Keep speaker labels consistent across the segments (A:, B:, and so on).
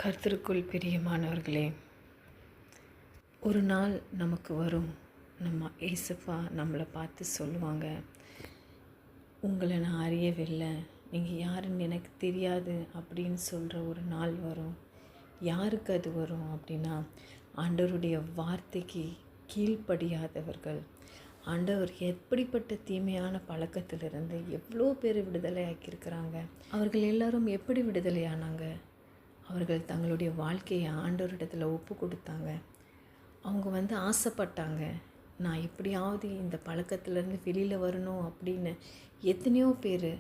A: கர்த்தருக்குள் பிரியமானவர்களே, ஒரு நாள் நமக்கு வரும். நம்ம ஏசப்பா நம்மளை பார்த்து சொல்லுவாங்க, உங்களை நான் அறியவில்லை, நீங்கள் யாருன்னு எனக்கு தெரியாது அப்படின்னு சொல்கிற ஒரு நாள் வரும். யாருக்கு அது வரும் அப்படின்னா, ஆண்டவருடைய வார்த்தைக்கு கீழ்ப்படியாதவர்கள். ஆண்டவர் எப்படிப்பட்ட தீமையான பழக்கத்திலிருந்து எவ்வளோ பேர் விடுதலை ஆக்கியிருக்கிறாங்க. அவர்கள் எல்லாரும் எப்படி விடுதலை ஆனாங்க? அவர்கள் தங்களுடைய வாழ்க்கையை ஆண்டவரிடத்தில் ஒப்பு கொடுத்தாங்க. அவங்க ஆசைப்பட்டாங்க, நான் எப்படியாவது இந்த பழக்கத்திலேருந்து வெளியில் வரணும் அப்படின்னு. எத்தனையோ பேர்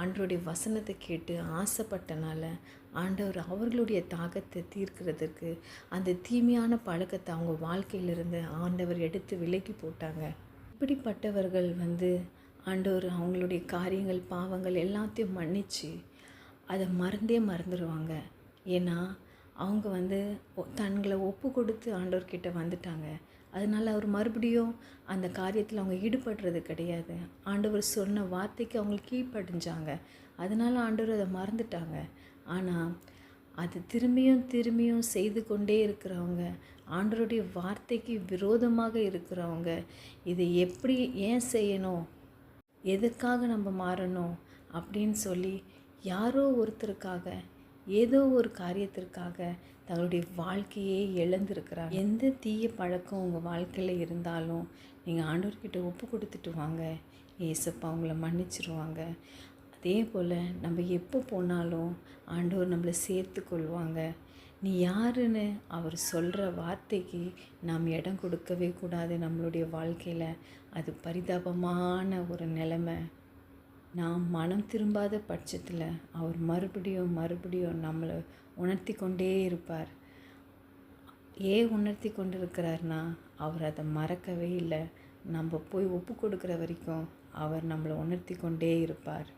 A: ஆண்டவருடைய வசனத்தை கேட்டு ஆசைப்பட்டனால ஆண்டவர் அவர்களுடைய தாகத்தை தீர்க்கிறதுக்கு அந்த தீமையான பழக்கத்தை அவங்க வாழ்க்கையிலிருந்து ஆண்டவர் எடுத்து விலக்கி போட்டாங்க. இப்படிப்பட்டவர்கள் ஆண்டவர் அவங்களுடைய காரியங்கள் பாவங்கள் எல்லாத்தையும் மன்னித்து அதை மறந்துடுவாங்க. ஏன்னா அவங்க தங்களை ஒப்பு கொடுத்து ஆண்டவர்கிட்ட வந்துட்டாங்க. அதனால் அவர் மறுபடியும் அந்த காரியத்தில் அவங்க ஈடுபடுறது கிடையாது. ஆண்டவர் சொன்ன வார்த்தைக்கு அவங்களுக்கு கீழ்ப்படிஞ்சாங்க. அதனால் ஆண்டவர் அதை மறந்துட்டாங்க. ஆனால் அது திரும்பியும் செய்து கொண்டே இருக்கிறவங்க, ஆண்டவருடைய வார்த்தைக்கு விரோதமாக இருக்கிறவங்க, இதை எப்படி ஏன் செய்யணும், எதுக்காக நம்ம மாறணும் அப்படின்னு சொல்லி யாரோ ஒருத்தருக்காக ஏதோ ஒரு காரியத்திற்காக தங்களுடைய வாழ்க்கையே இழந்திருக்கிறாங்க. எந்த தீய பழக்கம் உங்கள் வாழ்க்கையில் இருந்தாலும் நீங்கள் ஆண்டவர்கிட்ட ஒப்பு கொடுத்துட்டு வாங்க. ஏசப்பா அவங்கள மன்னிச்சிருவாங்க. அதே போல் நம்ம எப்போ போனாலும் ஆண்டவர் நம்மளை சேர்த்து கொள்வாங்க. நீ யாருன்னு அவர் சொல்கிற வார்த்தைக்கு நாம் இடம் கொடுக்கவே கூடாது. நம்மளுடைய வாழ்க்கையில் அது பரிதாபமான ஒரு நிலைமை. நாம் மனம் திரும்பாத பட்சத்தில் அவர் மறுபடியும் நம்மளை உணர்த்தி கொண்டே இருப்பார். ஏன் உணர்த்தி கொண்டு இருக்கிறார்னா, அவர் அதை மறக்கவே இல்லை. நம்ம போய் ஒப்பு கொடுக்குற வரைக்கும் அவர் நம்மளை உணர்த்தி கொண்டே இருப்பார்.